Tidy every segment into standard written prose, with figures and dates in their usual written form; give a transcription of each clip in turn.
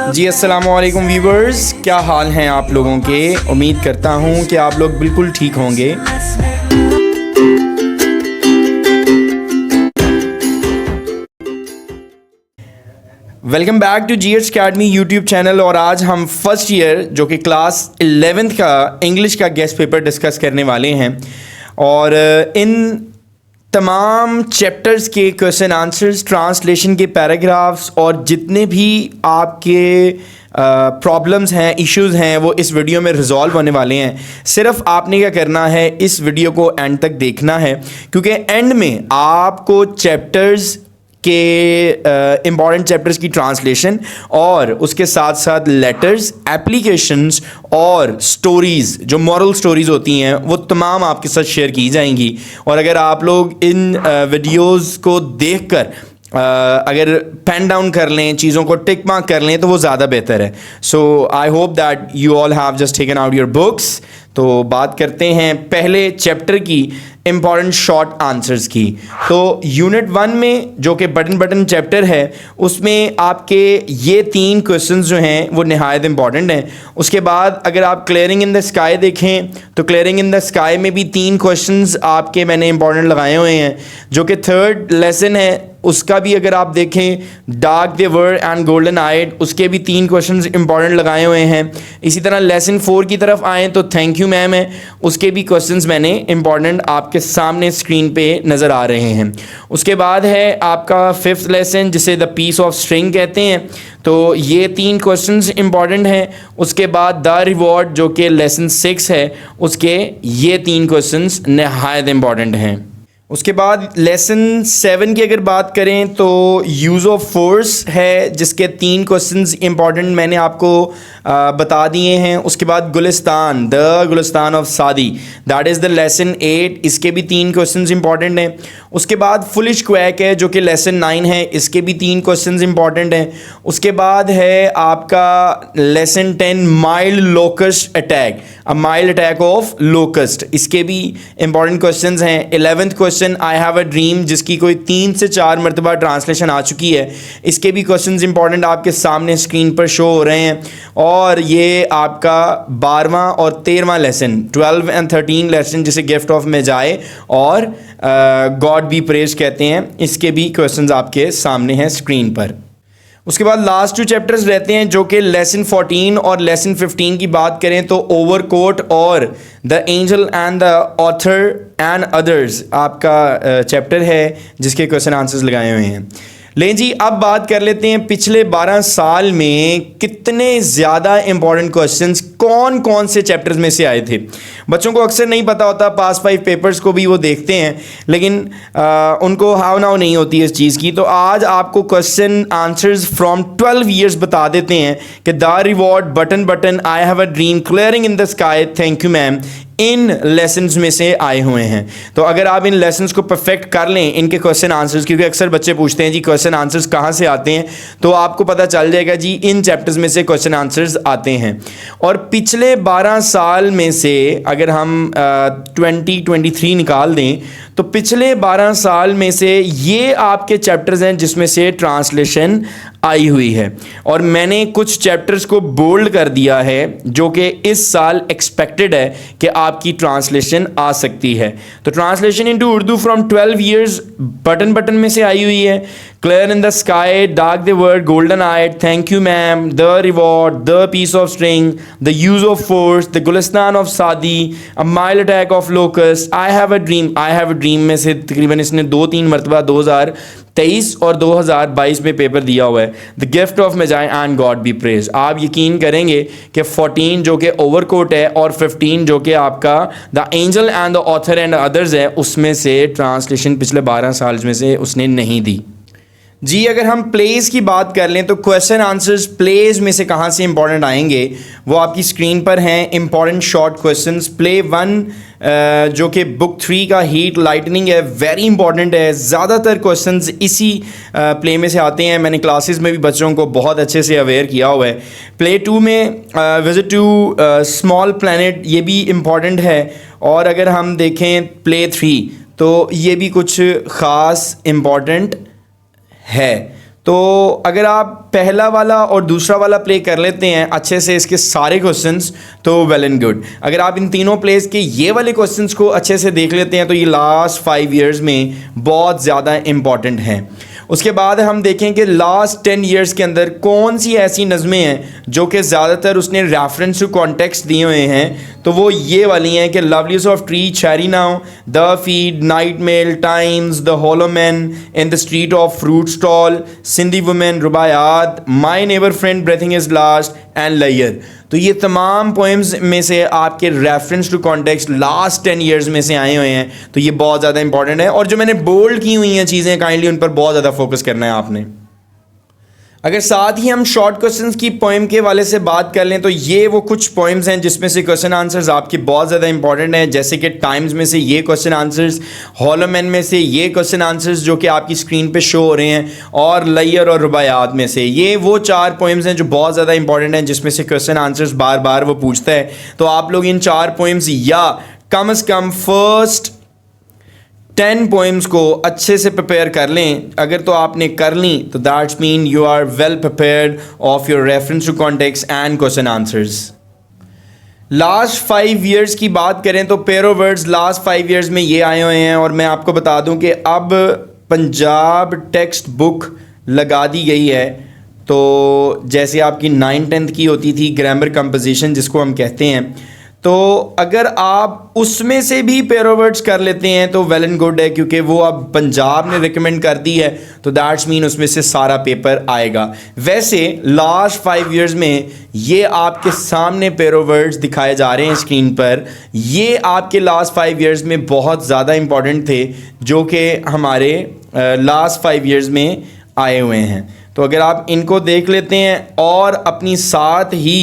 जी अस्सलाम वालेकुम व्यूवर्स, क्या हाल हैं आप लोगों के। उम्मीद करता हूँ कि आप लोग बिल्कुल ठीक होंगे। Welcome back to G H academy YouTube channel. और आज हम फर्स्ट ईयर जो कि क्लास 11th का इंग्लिश का गेस्ट पेपर डिस्कस करने वाले हैं। और इन तमाम चैप्टर्स के क्वेश्चन आंसर्स, ट्रांसलेशन के पैराग्राफ्स और जितने भी आपके प्रॉब्लम्स हैं, इश्यूज़ हैं, वो इस वीडियो में रिजॉल्व होने वाले हैं। सिर्फ आपने क्या करना है, इस वीडियो को एंड तक देखना है, क्योंकि एंड में आपको चैप्टर्स के इम्पॉर्टेंट चैप्टर्स की ट्रांसलेशन और उसके साथ साथ लेटर्स, एप्लीकेशंस और स्टोरीज़, जो मॉरल स्टोरीज़ होती हैं, वो तमाम आपके साथ शेयर की जाएंगी। और अगर आप लोग इन वीडियोज़ को देखकर अगर पेन डाउन कर लें, चीज़ों को टिक मार्क कर लें, तो वो ज़्यादा बेहतर है। So I hope that you all have just taken out your books. तो बात करते हैं पहले चैप्टर की इम्पॉर्टेंट शॉर्ट आंसर्स की। तो यूनिट 1 में जो कि बटन चैप्टर है, उसमें आपके ये 3 क्वेश्चंस जो हैं वो नहायत इंपॉर्टेंट हैं। उसके बाद अगर आप क्लियरिंग इन द स्काई देखें तो क्लियरिंग इन द स्काई में भी 3 क्वेश्चंस आपके मैंने इंपॉर्टेंट लगाए हुए हैं, जो कि थर्ड लेसन है। उसका भी अगर आप देखें, dark they were and golden eyed, उसके भी 3 क्वेश्चंस इंपॉर्टेंट लगाए हुए हैं। इसी तरह लेसन 4 की तरफ आएँ तो थैंक यू मैम है, उसके भी क्वेश्चंस मैंने इंपॉर्टेंट आपके सामने स्क्रीन पे नज़र आ रहे हैं। उसके बाद है आपका 5th लेसन, जिसे द पीस ऑफ स्ट्रिंग कहते हैं। तो ये 3 क्वेश्चंस इंपॉर्टेंट हैं। उसके बाद द रिवॉर्ड जो कि लेसन 6 है, उसके ये 3 क्वेश्चंस नहायत इंपॉर्टेंट हैं। उसके बाद लेसन 7 की अगर बात करें तो यूज़ ऑफ फोर्स है, जिसके 3 क्वेश्चंस इंपॉर्टेंट मैंने आपको बता दिए हैं। उसके बाद गुलिस्तान, द गुलिस्तान ऑफ सादी, दैट इज़ द लेसन 8, इसके भी 3 क्वेश्चंस इंपॉर्टेंट हैं। उसके बाद फुलिश क्वैक है जो कि लेसन 9 है, इसके भी 3 क्वेश्चंस इंपॉर्टेंट हैं। उसके बाद है आपका lesson 10 mild locust attack, a mild attack of locust, इसके भी इंपॉर्टेंट क्वेश्चंस हैं। 11th question I have a dream, जिसकी कोई 3 से 4 मरतबा ट्रांसलेशन आ चुकी है, इसके भी क्वेश्चंस इंपॉर्टेंट आपके सामने स्क्रीन पर शो हो रहे हैं। और ये आपका 12वां और 13वां लेसन, 12 एंड 13 लेसन, जिसे गिफ्ट ऑफ में जाए और गॉड बी प्रेज कहते हैं, इसके भी क्वेश्चंस आपके सामने हैं स्क्रीन पर। उसके बाद लास्ट 2 चैप्टर्स रहते हैं, जो कि लेसन 14 और लेसन 15 की बात करें तो ओवरकोट और the angel and the author and others आपका चैप्टर है, जिसके क्वेश्चन आंसर्स लगाए हुए हैं। लेकिन जी अब बात कर लेते हैं पिछले 12 साल में कितने ज़्यादा इंपॉर्टेंट क्वेश्चंस कौन कौन से चैप्टर्स में से आए थे। बच्चों को अक्सर नहीं पता होता, पास 5 पेपर्स को भी वो देखते हैं, लेकिन उनको हाव नाव नहीं होती इस चीज़ की। तो आज आपको क्वेश्चन आंसर्स फ्रॉम 12 ईयर्स बता देते हैं कि the reward, button, I have a dream, clearing in the sky, thank you ma'am, in lessons में से आए हुए हैं। तो अगर आप इन लेसन्स को परफेक्ट कर लें, इनके क्वेश्चन आंसर्स, क्योंकि अक्सर बच्चे पूछते हैं जी क्वेश्चन आंसर्स कहाँ से आते हैं, तो आपको पता चल जाएगा जी इन चैप्टर्स में से क्वेश्चन आंसर्स आते हैं। और पिछले 12 साल में से अगर हम 2023 निकाल दें तो पिछले 12 साल में से ये आपके चैप्टर्स हैं जिसमें से ट्रांसलेशन आई हुई है। और मैंने कुछ चैप्टर्स को बोल्ड कर दिया है जो कि इस साल एक्सपेक्टेड है कि आपकी ट्रांसलेशन आ सकती है। तो translation into Urdu from 12 years बटन में से आई हुई है। Clear in the sky, dark the word, golden eyed, thank you ma'am, the reward, the piece of string, the use of force, the Gulistan of Saadi, a mild attack of locust, I have a dream. I have a dream में से तकरीबन इसने 2-3 मरतबा 2023 और 2022 में paper दिया हुआ है। The gift of Magi and God be praised. आप यकीन करेंगे कि 14 जो कि ओवरकोट है और 15 जो कि आपका the angel and the author and others है, उसमें से ट्रांसलेशन पिछले 12 साल में से उसने नहीं दी। जी अगर हम प्लेस की बात कर लें तो क्वेश्चन आंसर्स प्लेस में से कहाँ से इंपॉर्टेंट आएंगे वो आपकी स्क्रीन पर हैं। इंपॉर्टेंट शॉर्ट क्वेश्चंस, प्ले 1 जो कि बुक 3 का हीट लाइटनिंग है, वेरी इंपॉर्टेंट है। ज़्यादातर क्वेश्चंस इसी प्ले में से आते हैं। मैंने क्लासेस में भी बच्चों को बहुत अच्छे से अवेयर किया हुआ है। प्ले 2 में विजिट टू स्मॉल प्लैनेट, ये भी इम्पॉर्टेंट है। और अगर हम देखें प्ले 3 तो ये भी कुछ ख़ास इम्पॉर्टेंट है। तो अगर आप पहला वाला और दूसरा वाला प्ले कर लेते हैं अच्छे से इसके सारे क्वेश्चंस तो वेल एंड गुड। अगर आप इन तीनों प्लेस के ये वाले क्वेश्चंस को अच्छे से देख लेते हैं तो ये लास्ट 5 इयर्स में बहुत ज़्यादा इम्पॉर्टेंट हैं। उसके बाद हम देखें कि लास्ट 10 इयर्स के अंदर कौन सी ऐसी नज़में हैं जो कि ज़्यादातर उसने रेफरेंस टू कॉन्टेक्स्ट दिए हुए हैं, तो वो ये वाली हैं कि loveliest of tree, cherry now, the feed, night mail, times, the hollow men, in the street of fruit stall, Sindhi women, Rubaiyat, my neighbour friend, breathing is last and layer. तो ये तमाम पोएम्स में से आपके reference to context last 10 years में से आए हुए हैं, तो ये बहुत ज़्यादा इंपॉर्टेंट है। और जो मैंने बोल्ड की हुई हैं चीज़ें काइंडली उन पर बहुत ज़्यादा फोकस करना है आपने। अगर साथ ही हम शॉर्ट क्वेश्चंस की पोएम के वाले से बात कर लें तो ये वो कुछ पोएम्स हैं जिसमें से क्वेश्चन आंसर्स आपके बहुत ज़्यादा इंपॉर्टेंट हैं, जैसे कि टाइम्स में से ये क्वेश्चन आंसर्स, हॉलो मैन में से ये क्वेश्चन आंसर्स जो कि आपकी स्क्रीन पे शो हो रहे हैं, और लैयर और रुबायात में से ये वो 4 पोएम्स हैं जो बहुत ज़्यादा इंपॉर्टेंट हैं जिसमें से क्वेश्चन आंसर्स बार बार वो पूछता है। तो आप लोग इन 4 पोएम्स या कम से कम फर्स्ट 10 पोएम्स को अच्छे से प्रिपेयर कर लें। अगर तो आपने कर ली तो that's mean you are well prepared of your reference to context and question answers. Last 5 years की बात करें तो पेरो वर्ड्स लास्ट 5 इयर्स में ये आए हुए हैं, और मैं आपको बता दूं कि अब पंजाब टेक्स्ट बुक लगा दी गई है। तो जैसे आपकी 9th-10th की होती थी ग्रामर कंपोजिशन जिसको हम कहते हैं, तो अगर आप उसमें से भी पेरो वर्ड्स कर लेते हैं तो वेल एंड गुड है, क्योंकि वो अब पंजाब ने रिकमेंड कर दी है तो दैट्स मीन उसमें से सारा पेपर आएगा। वैसे लास्ट 5 इयर्स में ये आपके सामने पेरो वर्ड्स दिखाए जा रहे हैं स्क्रीन पर, ये आपके लास्ट 5 इयर्स में बहुत ज़्यादा इंपॉर्टेंट थे जो कि हमारे लास्ट 5 इयर्स में आए हुए हैं। तो अगर आप इनको देख लेते हैं और अपनी साथ ही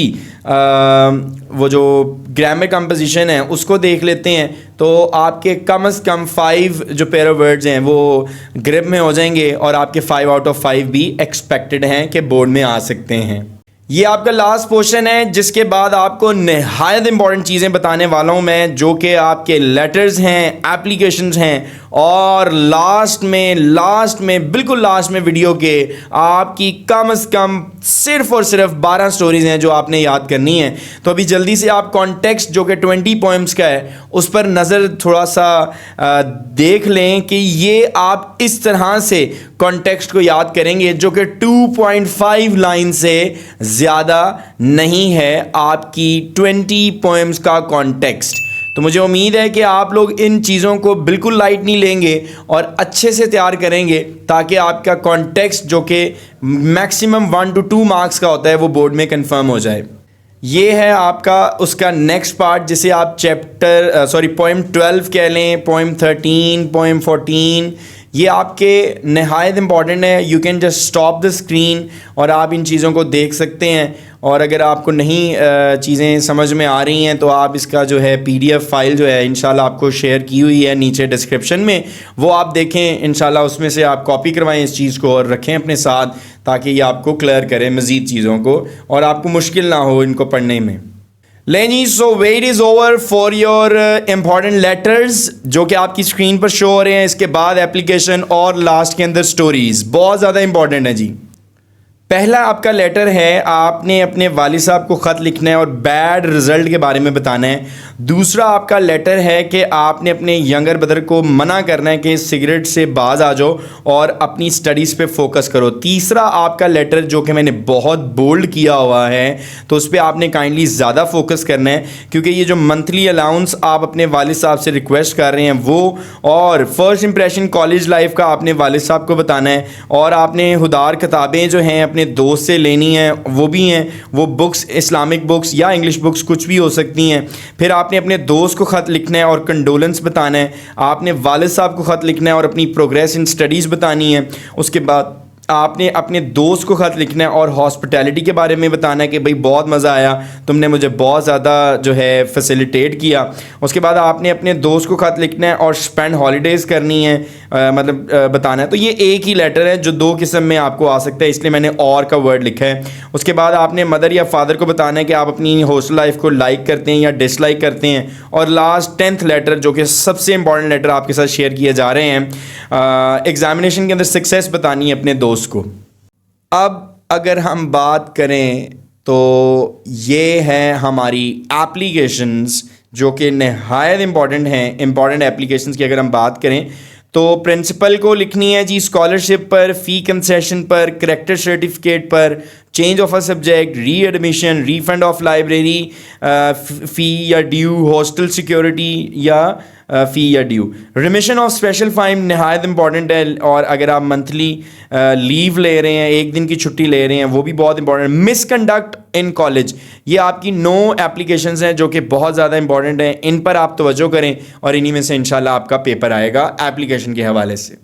वो जो ग्रामर कंपोजिशन है उसको देख लेते हैं तो आपके कम से कम 5 जो पेरो वर्ड्स हैं वो ग्रिप में हो जाएंगे, और आपके 5 आउट ऑफ 5 भी एक्सपेक्टेड हैं कि बोर्ड में आ सकते हैं। ये आपका लास्ट पोर्शन है जिसके बाद आपको नहायत इंपॉर्टेंट चीज़ें बताने वाला हूँ मैं, जो कि आपके लेटर्स हैं, एप्लीकेशंस हैं, और लास्ट में बिल्कुल लास्ट में वीडियो के आपकी कम से कम सिर्फ और सिर्फ 12 स्टोरीज़ हैं जो आपने याद करनी है। तो अभी जल्दी से आप कॉन्टेक्स्ट जो कि 20 पोएम्स का है उस पर नज़र थोड़ा सा देख लें कि ये आप इस तरह से कॉन्टेक्स्ट को याद करेंगे जो कि 2.5 लाइन से ज़्यादा नहीं है आपकी 20 पोएम्स का कॉन्टेक्स्ट। तो मुझे उम्मीद है कि आप लोग इन चीज़ों को बिल्कुल लाइट नहीं लेंगे और अच्छे से तैयार करेंगे ताकि आपका कॉन्टेक्स्ट जो कि मैक्सिमम 1 to 2 मार्क्स का होता है वो बोर्ड में कंफर्म हो जाए। ये है आपका उसका नेक्स्ट पार्ट जिसे आप पोएम 12 कह लें, पोएम 13, पोएम 14, ये आपके नहायत इंपॉर्टेंट है। You can just stop the screen और आप इन चीज़ों को देख सकते हैं, और अगर आपको नहीं चीज़ें समझ में आ रही हैं तो आप इसका जो है PDF फाइल जो है इंशाल्लाह आपको शेयर की हुई है नीचे डिस्क्रिप्शन में, वो आप देखें इंशाल्लाह, उसमें से आप कॉपी करवाएं इस चीज़ को और रखें अपने साथ ताकि ये आपको क्लियर करे मज़ीद चीज़ों को और आपको मुश्किल ना हो इनको पढ़ने में। लेनी so wait is over for your important letters जो कि आपकी स्क्रीन पर शो हो रहे हैं। इसके बाद एप्लीकेशन और लास्ट के अंदर स्टोरीज़ बहुत ज़्यादा इंपॉर्टेंट है जी। पहला आपका लेटर है, आपने अपने वालिद साहब को ख़त लिखना है और बैड रिज़ल्ट के बारे में बताना है। दूसरा आपका लेटर है कि आपने अपने यंगर ब्रदर को मना करना है कि सिगरेट से बाज आ जाओ और अपनी स्टडीज़ पे फोकस करो। तीसरा आपका लेटर जो कि मैंने बहुत बोल्ड किया हुआ है तो उस पर आपने काइंडली ज़्यादा फोकस करना है, क्योंकि ये जो मंथली अलाउंस आप अपने वालिद साहब से रिक्वेस्ट कर रहे हैं वो, और फर्स्ट इंप्रेशन कॉलेज लाइफ का आपने वालिद साहब को बताना है, और आपने हुदार किताबें जो हैं अपने दोस्त से लेनी है, वो भी हैं वो बुक्स, इस्लामिक बुक्स या इंग्लिश बुक्स कुछ भी हो सकती हैं। फिर आपने अपने दोस्त को ख़त लिखना है और कंडोलेंस बताना है। आपने वालिद साहब को ख़त लिखना है और अपनी प्रोग्रेस इन स्टडीज़ बतानी है। उसके बाद आपने अपने दोस्त को ख़त लिखना है और हॉस्पिटैलिटी के बारे में बताना है कि भाई बहुत मज़ा आया, तुमने मुझे बहुत ज़्यादा जो है फैसिलिटेट किया। उसके बाद आपने अपने दोस्त को ख़त लिखना है और स्पेंड हॉलीडेज़ करनी है, बताना है। तो ये एक ही लेटर है जो 2 किस्म में आपको आ सकता है, इसलिए मैंने और का वर्ड लिखा है। उसके बाद आपने मदर या फादर को बताना है कि आप अपनी हॉस्टल लाइफ को लाइक करते हैं या डिसलाइक करते हैं। और लास्ट 10th लेटर जो कि सबसे इंपॉर्टेंट लेटर आपके साथ शेयर किए जा रहे हैं, एग्जामिनेशन के अंदर सक्सेस बतानी है अपने दोस्त को। अब अगर हम बात करें तो ये है हमारी एप्लीकेशंस जो कि नहायत इम्पॉर्टेंट हैं। इम्पॉर्टेंट एप्लीकेशंस की अगर हम बात करें तो प्रिंसिपल को लिखनी है जी स्कॉलरशिप पर, फ़ी कंसेशन पर, करेक्टर सर्टिफिकेट पर, चेंज ऑफ अ सब्जेक्ट, री एडमिशन, रिफंड ऑफ लाइब्रेरी फ़ी या ड्यू, हॉस्टल सिक्योरिटी या फ़ी या due, remission of special fine नहायत इंपॉर्टेंट है। और अगर आप मंथली लीव ले रहे हैं, एक दिन की छुट्टी ले रहे हैं, वो भी बहुत इंपॉर्टेंट है। मिसकंडक्ट इन कॉलेज, ये आपकी 9 एप्लीकेशंस हैं जो कि बहुत ज़्यादा इंपॉर्टेंट हैं। इन पर आप तवज्जो करें और इन्हीं में से इंशाल्लाह आपका पेपर आएगा एप्लीकेशन के हवाले से।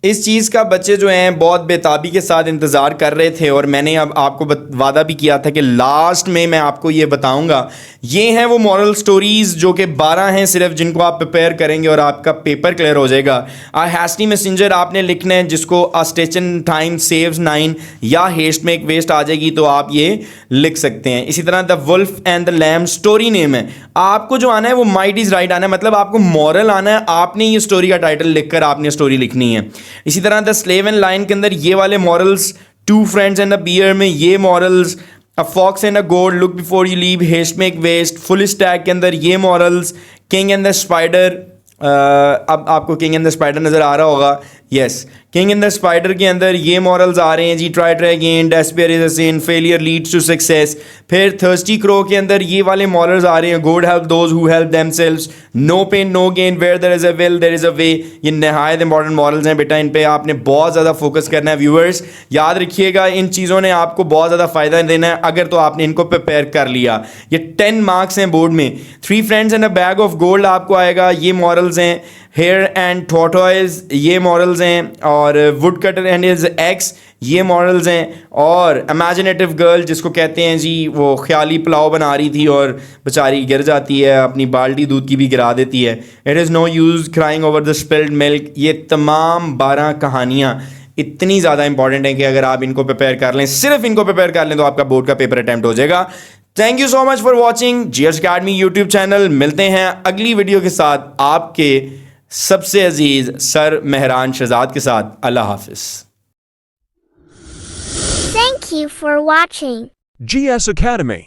इस चीज़ का बच्चे जो हैं बहुत बेताबी के साथ इंतज़ार कर रहे थे और मैंने अब आपको वादा भी किया था कि लास्ट में मैं आपको ये बताऊंगा। ये हैं वो मॉरल स्टोरीज़ जो कि 12 हैं सिर्फ, जिनको आप प्रिपेयर करेंगे और आपका पेपर क्लियर हो जाएगा। अ हैस्टी मैसेंजर आपने लिखना है, जिसको अ स्टिच इन टाइम सेव्स 9 या हेस्ट में एक वेस्ट आ जाएगी तो आप ये लिख सकते हैं। इसी तरह the wolf and the lamb story name है। आपको जो आना है वो माइट इज़ राइट आना है, मतलब आपको मॉरल आना है। आपने ये स्टोरी का टाइटल लिखकर आपने स्टोरी लिखनी है। इसी तरह द स्लेव एंड लायन के अंदर ये वाले morals, two friends and a bear में ये morals, a fox and a goat, look before you leap, haste make waste, full stack के अंदर ये morals, king and the spider. अब आपको किंग एंड द स्पाइडर नज़र आ रहा होगा। Yes, king in the spider के अंदर ये मॉरल्स आ रहे हैं जी, try try again, despair is a sin, failure leads to success. फिर थर्स्टी क्रो के अंदर ये वाले मॉरल्स आ रहे हैं, God help those who help themselves, no pain no gain, where there is a will there is a way. ये नहायत इंपॉर्टेंट मॉरल्स हैं बेटा, इन पे आपने बहुत ज़्यादा फोकस करना है। व्यूअर्स याद रखिएगा, इन चीज़ों ने आपको बहुत ज़्यादा फ़ायदा देना है अगर तो आपने इनको प्रिपेयर कर लिया। ये 10 मार्क्स हैं बोर्ड में। 3 friends and a bag of gold आपको आएगा, ये मॉरल्स हैं। हेयर एंड टॉर्टोइज ये मॉरल्स हैं, और would cutter and his ex ये मॉरल्स हैं। और इमेजिनेटिव गर्ल जिसको कहते हैं जी, वो ख्याली पुलाव बना रही थी और बेचारी गिर जाती है, अपनी बाल्टी दूध की भी गिरा देती है। It is no use crying over the spilled milk. ये तमाम 12 कहानियाँ इतनी ज़्यादा इंपॉर्टेंट हैं कि अगर आप इनको प्रिपेयर कर लें, सिर्फ इनको प्रिपेयर कर लें, तो आपका बोर्ड का पेपर अटैम्प्ट हो जाएगा। Thank you so much for watching GS academy YouTube channel. मिलते हैं अगली वीडियो के साथ आपके सबसे अजीज सर मेहरान शहजाद के साथ। अल्लाह हाफिज। Thank you for watching GS Academy.